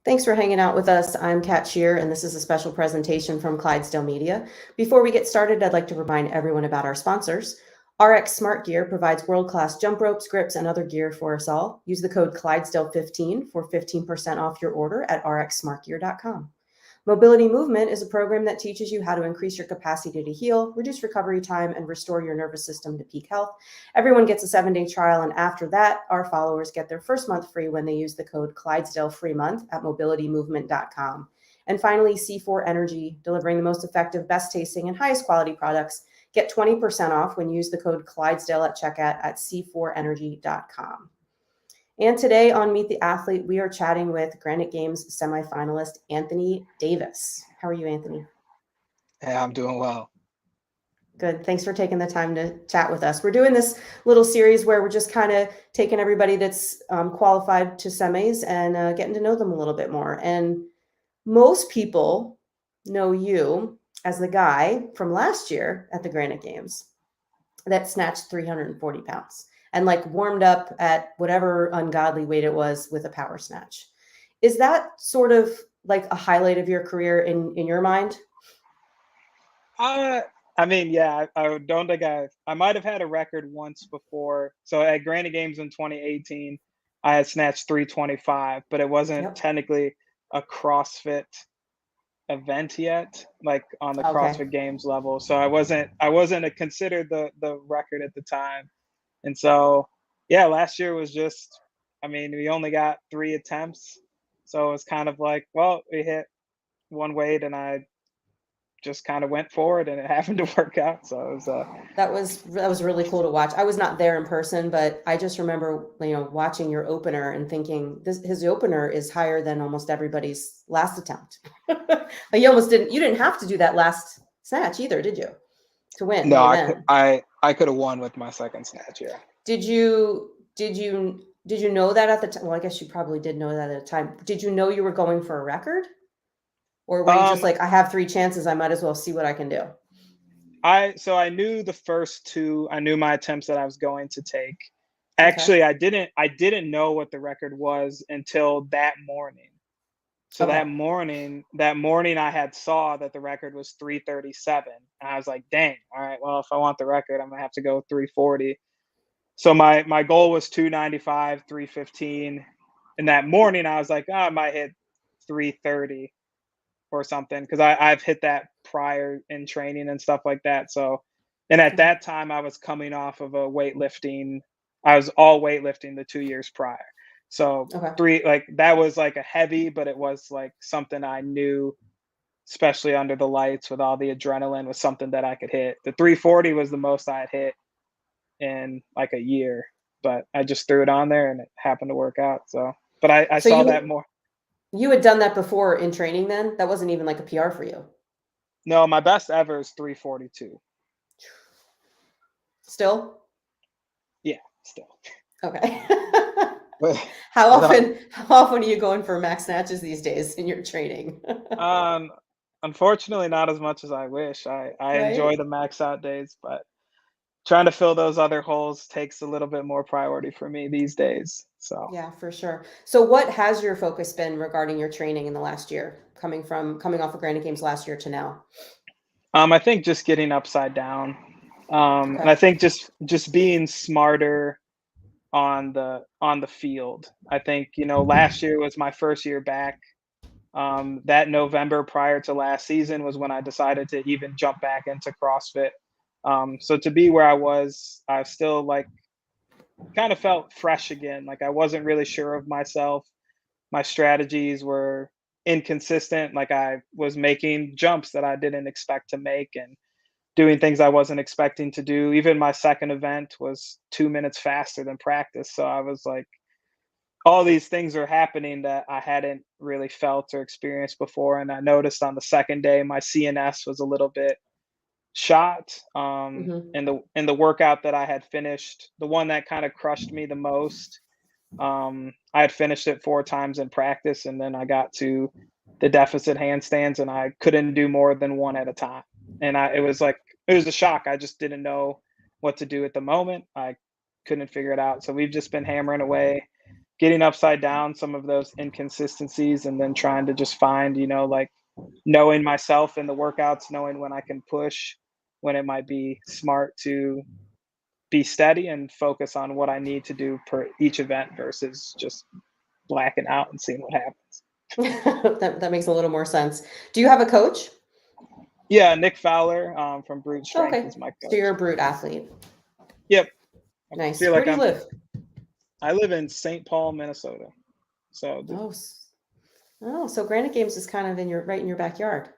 Thanks for hanging out with us. I'm Kat Shear, and this is a special presentation from Clydesdale Media. Before we get started, I'd like to remind everyone about our sponsors. RX Smart Gear provides world-class jump ropes, grips, and other gear for us all. Use the code Clydesdale15 for 15% off your order at rxsmartgear.com. Mobility Movement is a program that teaches you how to increase your capacity to heal, reduce recovery time, and restore your nervous system to peak health. Everyone gets a 7-day trial, and after that, our followers get their first month free when they use the code Clydesdale Free Month at mobilitymovement.com. And finally, C4 Energy, delivering the most effective, best tasting, and highest quality products. Get 20% off when you use the code Clydesdale at checkout at c4energy.com. And today on Meet the Athlete, we are chatting with Granite Games semifinalist Anthony Davis. How are you, Anthony? Hey, I'm doing well. Good. Thanks for taking the time to chat with us. We're doing this little series where we're just kind of taking everybody that's qualified to semis and getting to know them a little bit more. And most people know you as the guy from last year at the Granite Games that snatched 340 pounds and like warmed up at whatever ungodly weight it was with a power snatch. Is that sort of like a highlight of your career in your mind? I mean, yeah, I don't think I might have had a record once before. So at Granite Games in 2018, I had snatched 325, but it wasn't Yep. technically a CrossFit event yet, like on the Okay. CrossFit Games level. So I wasn't considered the record at the time. And so yeah, last year was just, I mean, we only got 3 attempts. So it's kind of like, well, we hit one weight and I just kind of went for it and it happened to work out. So it was That was really cool to watch. I was not there in person, but I just remember, watching your opener and thinking his opener is higher than almost everybody's last attempt. Like you didn't have to do that last snatch either, did you? To win no, the I could event. I could have won with my second snatch, yeah. Did you know that at the time? Well, I guess you probably did know that at the time. Did you know you were going for a record? Or were you just Um like, I have 3 chances, I might as well see what I can do? I knew the first two, I knew my attempts that I was going to take. Okay. Actually, I didn't know what the record was until that morning. So Okay. that morning I had saw that the record was 337. And I was like, dang, all right, well, if I want the record, I'm gonna have to go 340. So my goal was 295, 315. And that morning I was like, oh, I might hit 330 or something because I've hit that prior in training and stuff like that. So, and at Okay. that time I was coming off of a weightlifting. I was all weightlifting the 2 years prior. So Okay. three, like that was like a heavy, but it was like something I knew, especially under the lights with all the adrenaline, was something that I could hit. The 340 was the most I had hit in like a year, but I just threw it on there and it happened to work out. So, but I So saw that more. you had done that before in training then? That wasn't even like a PR for you. No, my best ever is 342. Still? Yeah, still. Okay. But How but often are you going for max snatches these days in your training? um, unfortunately, not as much as I wish. I Right? enjoy the max out days, but trying to fill those other holes takes a little bit more priority for me these days. So, Yeah, for sure. So what has your focus been regarding your training in the last year, coming off of Granite Games last year to now? I think just getting upside down, and Okay. I think just being smarter on the field. I think last year was my first year back. That November prior to last season was when I decided to even jump back into CrossFit. So to be where I still like kind of felt fresh again. Like I wasn't really sure of myself. My strategies were inconsistent. Like I was making jumps that I didn't expect to make and doing things I wasn't expecting to do. Even my second event was 2 minutes faster than practice. So I was like, all these things are happening that I hadn't really felt or experienced before. And I noticed on the second day, my CNS was a little bit shot. Hmm. In the workout that I had finished, the one that kind of crushed me the most, I had finished it 4 times in practice, and then I got to the deficit handstands, and I couldn't do more than one at a time. And it was a shock. I just didn't know what to do at the moment. I couldn't figure it out. So we've just been hammering away getting upside down some of those inconsistencies and then trying to just find, like knowing myself in the workouts, knowing when I can push, when it might be smart to be steady and focus on what I need to do per each event versus just blacking out and seeing what happens. That makes a little more sense. Do you have a coach? Yeah, Nick Fowler from Brute Strength Okay. is my So you're coach. a brute athlete. Yep. I Nice. feel Where like do you live? I live in St. Paul, Minnesota. So Oh, so Granite Games is kind of right in your backyard.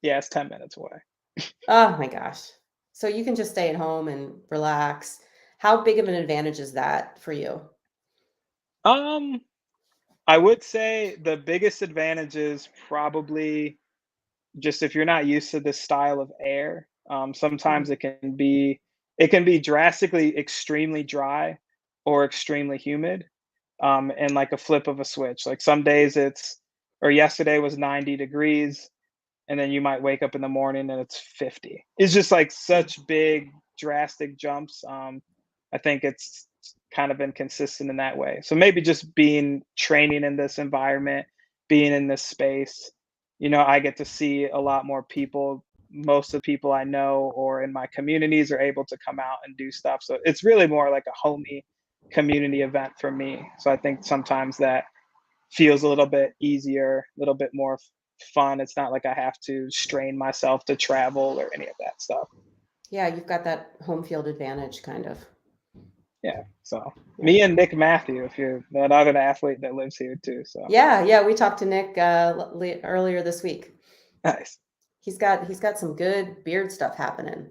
yeah, it's 10 minutes away. Oh my gosh. So you can just stay at home and relax. How big of an advantage is that for you? Um, I would say the biggest advantage is probably just if you're not used to this style of air. Sometimes Mhm. it can be drastically extremely dry or extremely humid, and like a flip of a switch. Like some days or yesterday was 90 degrees, and then you might wake up in the morning and it's 50. It's just like such big drastic jumps. I think it's kind of been consistent in that way. So maybe just being training in this environment, being in this space, I get to see a lot more people. Most of the people I know or in my communities are able to come out and do stuff. So it's really more like a homey community event for me. So I think sometimes that feels a little bit easier, a little bit more fun. It's not like I have to strain myself to travel or any of that stuff. Yeah, you've got that home field advantage kind of. Yeah. So Yeah. me and Nick Matthew, if you're that other athlete that lives here too. So Yeah, we talked to Nick earlier this week. nice. He's got some good beard stuff happening.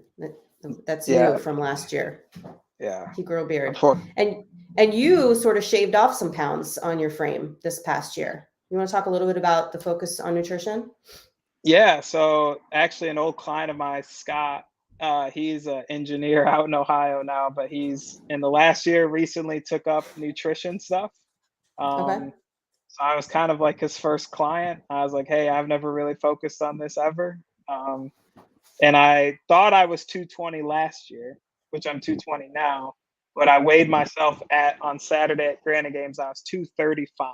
That's new Yeah. from last year. Yeah. He grew a beard. Unfor- And you sort of shaved off some pounds on your frame this past year. You want to talk a little bit about the focus on nutrition? Yeah. So actually, an old client of mine, Scott, he's an engineer out in Ohio now, but he's in the last year recently took up nutrition stuff. Okay. Um, So I was kind of like his first client. I was like, "Hey, I've never really focused on this ever." Um, and I thought I was 220 last year, which I'm 220 now. But I weighed myself at on Saturday at Granite Games. I was 235.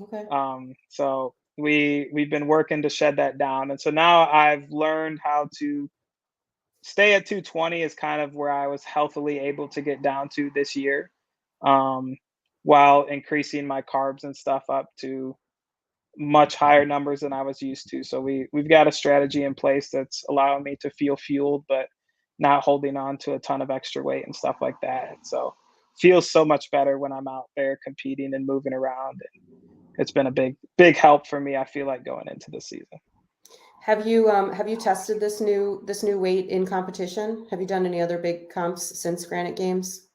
Okay. So we've been working to shed that down, and so now I've learned how to stay at 220 is kind of where I was healthily able to get down to this year, um, while increasing my carbs and stuff up to much higher numbers than I was used to. So we've got a strategy in place that's allowing me to feel fueled, but not holding on to a ton of extra weight and stuff like that. And so feels so much better when I'm out there competing and moving around. And it's been a big help for me. I feel like going into the season. Have you tested this new weight in competition? Have you done any other big comps since Granite Games?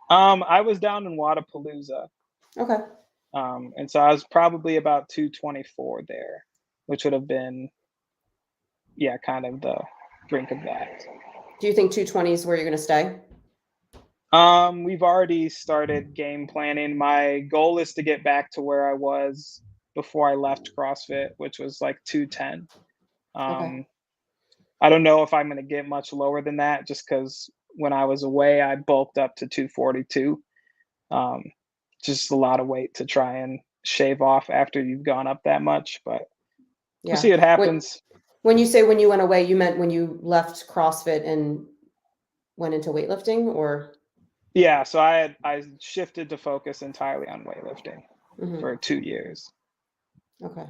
I was down in Wadapalooza, Okay. and so I was probably about 224 there, which would have been yeah, kind of the brink of that. Do you think 220 is where you're going to stay? We've already started game planning. My goal is to get back to where I was before I left CrossFit, which was like 210. Okay. Um, I don't know if I'm going to get much lower than that just because when I was away, I bulked up to 242. Um, just a lot of weight to try and shave off after you've gone up that much, but we'll Yeah. see what happens. When you say when you went away, you meant when you left CrossFit and went into weightlifting, or? Yeah, so I shifted to focus entirely on weightlifting Mhm. for 2 years. Okay.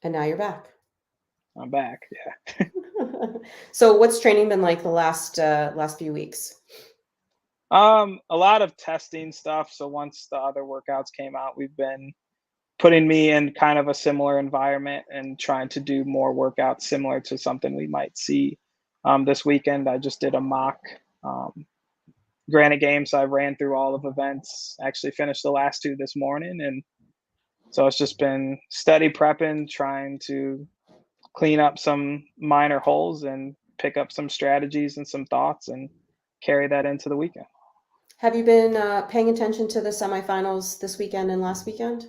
And now you're back. I'm back. Yeah. So what's training been like the last few weeks? A lot of testing stuff. So once the other workouts came out, we've been putting me in kind of a similar environment and trying to do more workouts similar to something we might see this weekend. I just did a mock um, Granite game, so I ran through all of events. Actually, finished the last two this morning, and so it's just been steady prepping, trying to clean up some minor holes and pick up some strategies and some thoughts and carry that into the weekend. Have you been paying attention to the semifinals this weekend and last weekend?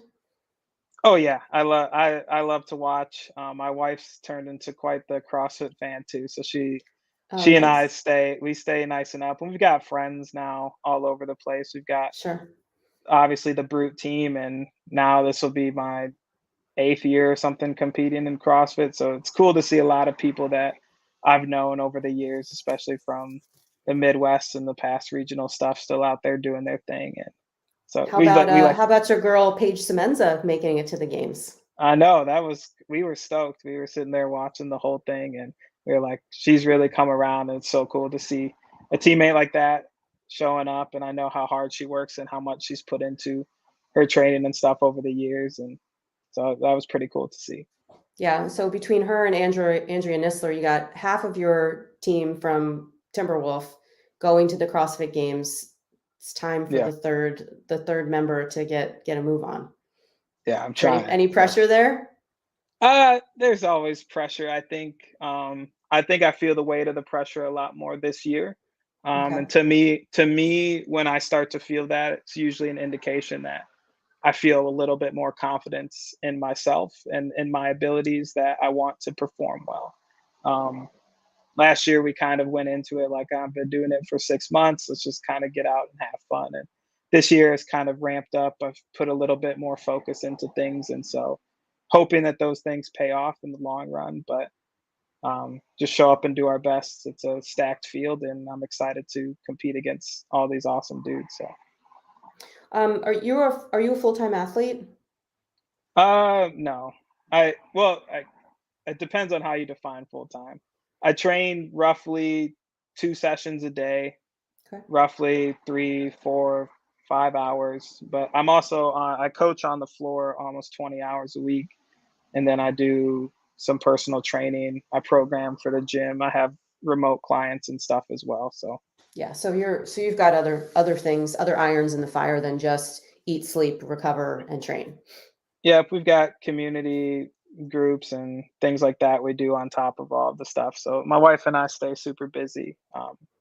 Oh yeah, I love to watch. My wife's turned into quite the CrossFit fan too, so Oh, she and I nice. stay nice and up, and we've got friends now all over the place. We've got Sure. obviously the brute team, and now this will be my 8th year or something competing in CrossFit. So it's cool to see a lot of people that I've known over the years, especially from the Midwest and the past regional stuff, still out there doing their thing. And so we like. How about your girl Paige Semenza making it to the games? I know we were stoked. We were sitting there watching the whole thing, and we were like, she's really come around. And it's so cool to see a teammate like that showing up. And I know how hard she works and how much she's put into her training and stuff over the years. And so that was pretty cool to see. Yeah, so between her and Andrea Nisler, you got half of your team from Timberwolf going to the CrossFit Games. It's time for Yeah. the third member to get a move on. Yeah, I'm Is there trying. any pressure there? There's always pressure. I think I feel the weight of the pressure a lot more this year. Okay. And to me, when I start to feel that, it's usually an indication that I feel a little bit more confidence in myself and in my abilities that I want to perform well. Um, Last year we kind of went into it like I've been doing it for 6 months. Let's just kind of get out and have fun. And this year has kind of ramped up. I've put a little bit more focus into things, and so hoping that those things pay off in the long run. But just show up and do our best. It's a stacked field, and I'm excited to compete against all these awesome dudes. So, Are you a full-time athlete? no, I it depends on how you define full time. I train roughly 2 sessions a day, Okay. roughly 3, 4, 5 hours. But I'm also I coach on the floor almost 20 hours a week, and then I do some personal training. I program for the gym. I have remote clients and stuff as well. So Yeah, so you've got other things, other irons in the fire than just eat, sleep, recover, and train. yeah, if we've got community groups and things like that we do on top of all of the stuff. So my wife and I stay super busy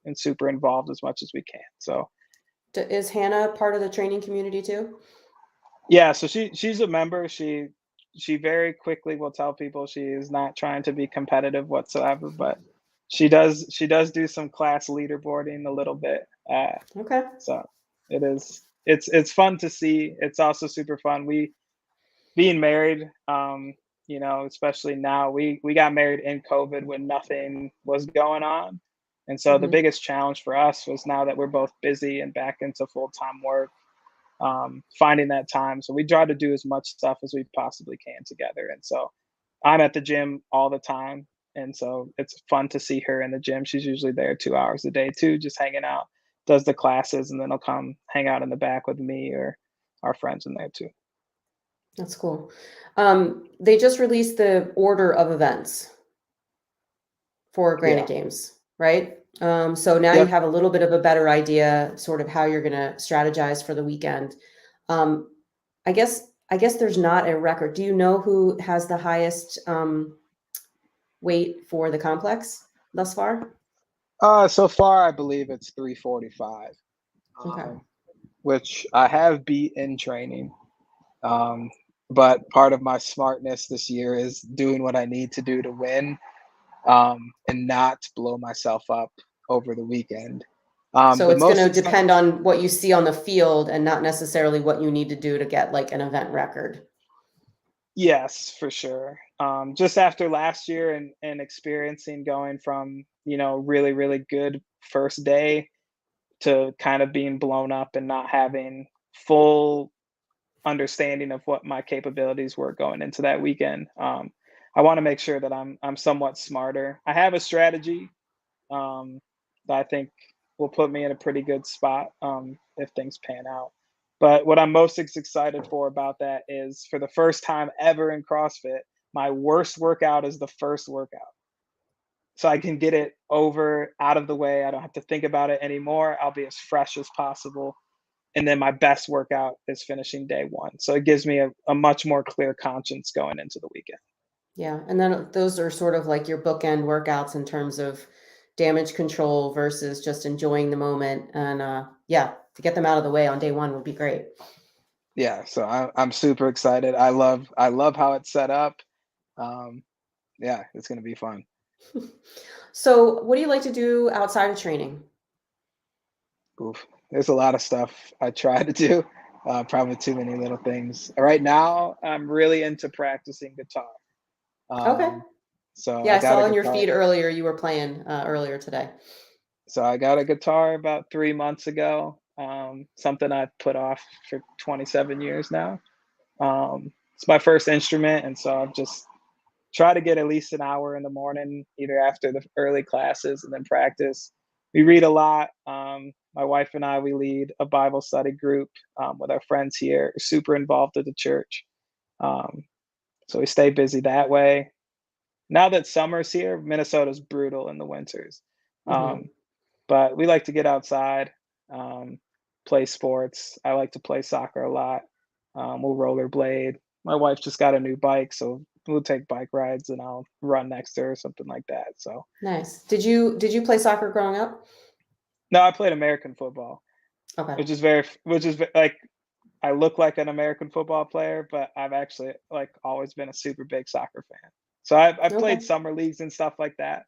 and super involved as much as we can. So Is Hannah part of the training community too? yeah, so she's a member. She very quickly will tell people she is not trying to be competitive whatsoever, but she does do some class leaderboarding a little bit. Okay. So it's fun to see. It's also super fun. We being married, especially now, we got married in COVID when nothing was going on. And so the Hmm. biggest challenge for us was now that we're both busy and back into full-time work, finding that time. So we try to do as much stuff as we possibly can together. And so I'm at the gym all the time. And so it's fun to see her in the gym. She's usually there 2 hours a day too, just hanging out, does the classes, and then he'll come hang out in the back with me or our friends in there too. That's cool. They just released the order of events for Granite Yeah. Games, right? So now you Yep. have a little bit of a better idea, sort of how you're going to strategize for the weekend. Um, I guess there's not a record. Do you know who has the highest weight for the complex thus far? So far, I believe it's 345, Okay. which I have beat in training. Um, but part of my smartness this year is doing what I need to do to win, and not blow myself up over the weekend. So The it's going most to exciting, depend on what you see on the field and not necessarily what you need to do to get like an event record. yes, for sure. Just after last year and experiencing going from really really good first day to kind of being blown up and not having full understanding of what my capabilities were going into that weekend. I want to make sure that I'm somewhat smarter. I have a strategy um, that I think will put me in a pretty good spot if things pan out. But what I'm most excited for about that is for the first time ever in CrossFit, my worst workout is the first workout. So I can get it over out of the way. I don't have to think about it anymore. I'll be as fresh as possible, and then my best workout is finishing day one. So it gives me a much more clear conscience going into the weekend. Yeah. And then those are sort of like your bookend workouts in terms of damage control versus just enjoying the moment. And yeah, to get them out of the way on day one would be great. Yeah, so I'm super excited. I love how it's set up. Um, yeah, it's gonna be fun. So, what do you like to do outside of training? Oof, there's a lot of stuff I try to do. Probably too many little things. Right now, I'm really into practicing guitar. Okay. Um, so Yeah, I I got a saw in your guitar. feed earlier you were playing earlier today. So I got a guitar about 3 months ago. Something I've put off for 27 years now. It's my first instrument, and so I've just try to get at least an hour in the morning, either after the early classes and then practice. We read a lot. My wife and I, we lead a Bible study group with our friends here, super involved at the church. Um, so we stay busy that way. Now that summer's here, Minnesota's brutal in the winters. Hmm. Um, but we like to get outside, um, play sports. I like to play soccer a lot. We'll rollerblade. My wife just got a new bike, so we'll take bike rides and I'll run next to her or something like that. So Nice. Did you play soccer growing up? no, I played American football, Okay. which is like I look like an American football player, but I've actually like always been a super big soccer fan. So I've Okay. played summer leagues and stuff like that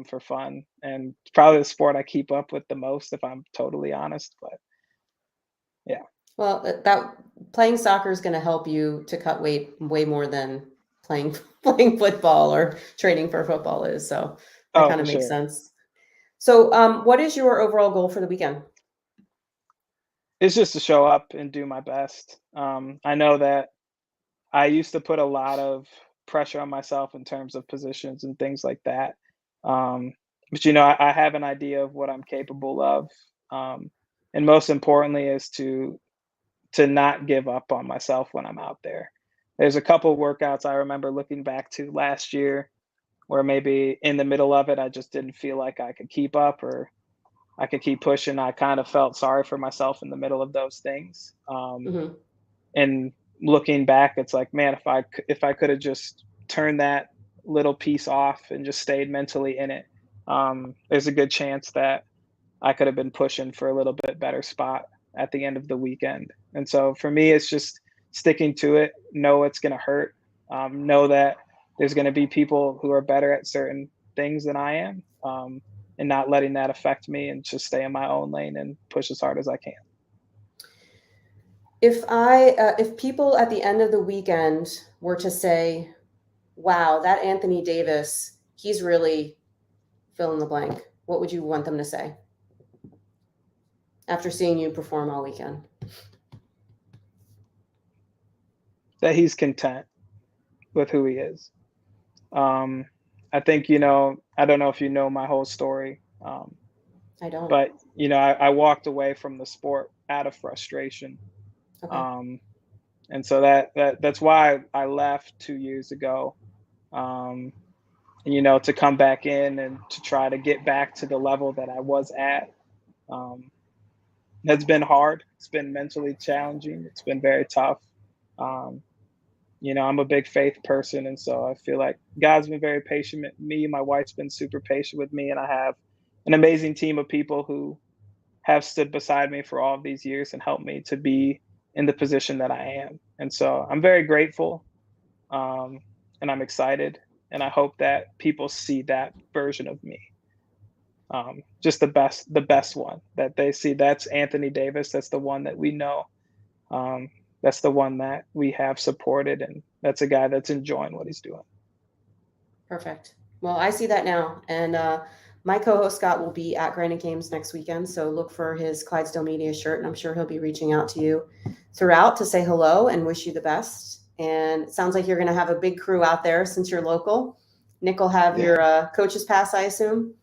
for fun, and it's probably the sport I keep up with the most, if I'm totally honest. But yeah. Well, that playing soccer is going to help you to cut weight way more than playing playing football or training for football is. So that Oh, kind for of makes sure. sense. So, what is your overall goal for the weekend? It's just to show up and do my best. I know that I used to put a lot of pressure on myself in terms of positions and things like that. Um, but I have an idea of what I'm capable of. Um, and most importantly is to not give up on myself when I'm out there. There's a couple workouts I remember looking back to last year where maybe in the middle of it I just didn't feel like I could keep up or I could keep pushing. I kind of felt sorry for myself in the middle of those things. Hmm. And looking back, it's like, man, if I could have just turned that little piece off and just stayed mentally in it, there's a good chance that I could have been pushing for a little bit better spot at the end of the weekend. And so for me, it's just sticking to it. Know it's going to hurt. Know that there's going to be people who are better at certain things than I am, and not letting that affect me, and just stay in my own lane and push as hard as I can. If people at the end of the weekend were to say, "Wow, that Anthony Davis, he's really fill in the blank," what would you want them to say after seeing you perform all weekend? That he's content with who he is. Um, I think, I don't know if you know my whole story, I don't. but, I walked away from the sport out of frustration. Okay. Um, and so that's why I left 2 years ago. Um, and, to come back in and to try to get back to the level that I was at. Um, that's been hard. It's been mentally challenging. It's been very tough. Um, I'm a big faith person, and so I feel like God's been very patient with me. My wife's been super patient with me, and I have an amazing team of people who have stood beside me for all of these years and helped me to be in the position that I am. And so I'm very grateful, um, and I'm excited, and I hope that people see that version of me. Just the best one that they see. That's Anthony Davis. That's the one that we know. Um, that's the one that we have supported, and that's a guy that's enjoying what he's doing. Perfect. Well, I see that now. And my co host Scott will be at Granite Games next weekend. So look for his Clydesdale Media shirt. And I'm sure he'll be reaching out to you throughout to say hello and wish you the best. And it sounds like you're going to have a big crew out there since you're local. Nick will have Yeah. your coach's pass, I assume.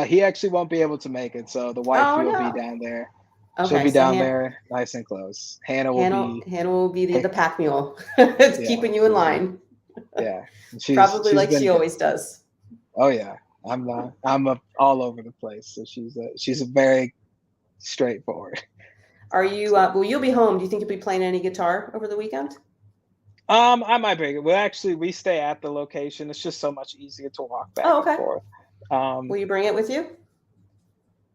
He actually won't be able to make it, so the wife Oh, will be no. down there. She'll Okay. be So down there nice and close. Hannah will be, Hannah will be the pack mule. It's yeah, keeping you in she'll be, line, yeah. probably She's like been she good. always does. Oh yeah, I'm up all over the place. So she's a very straightforward. Are you, So, well, you'll be home. Do you think you'll be playing any guitar over the weekend? I might bring it. Well, actually, we stay at the location. It's just so much easier to walk back Oh, and okay. forth. Will Um, you bring it with you?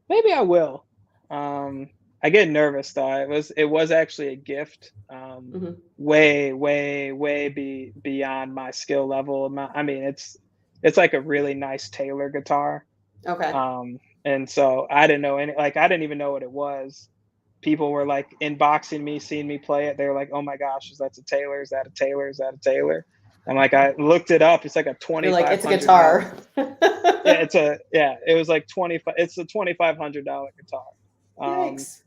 Maybe I will. Um, I get nervous though. It was actually a gift. Hmm. Way, way, way beyond my skill level. I mean, it's like a really nice Taylor guitar. Okay. And so I didn't know I didn't even know what it was people were like inboxing me, seeing me play it. They were like, "Oh my gosh, is that a Taylor? Is that a Taylor? Is that a Taylor?" I'm like, I looked it up. It's like a You're like, it's a $2,500. guitar. It was like 25. It's a $2,500 guitar. Yikes.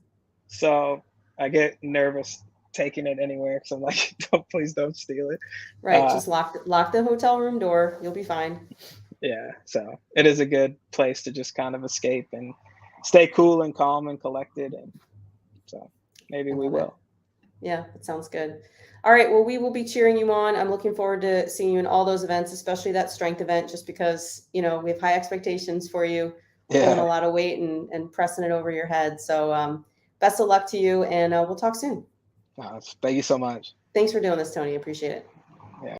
So I get nervous taking it anywhere because I'm like, please don't steal it. Right. Just lock the hotel room door. You'll be fine. Yeah. So it is a good place to just kind of escape and stay cool and calm and collected. And so maybe we will. Yeah, that sounds good. All right. Well, we will be cheering you on. I'm looking forward to seeing you in all those events, especially that strength event, just because, we have high expectations for you, pulling a lot of weight and pressing it over your head. So best of luck to you, and we'll talk soon. Thank you so much. Thanks for doing this, Tony. Appreciate it.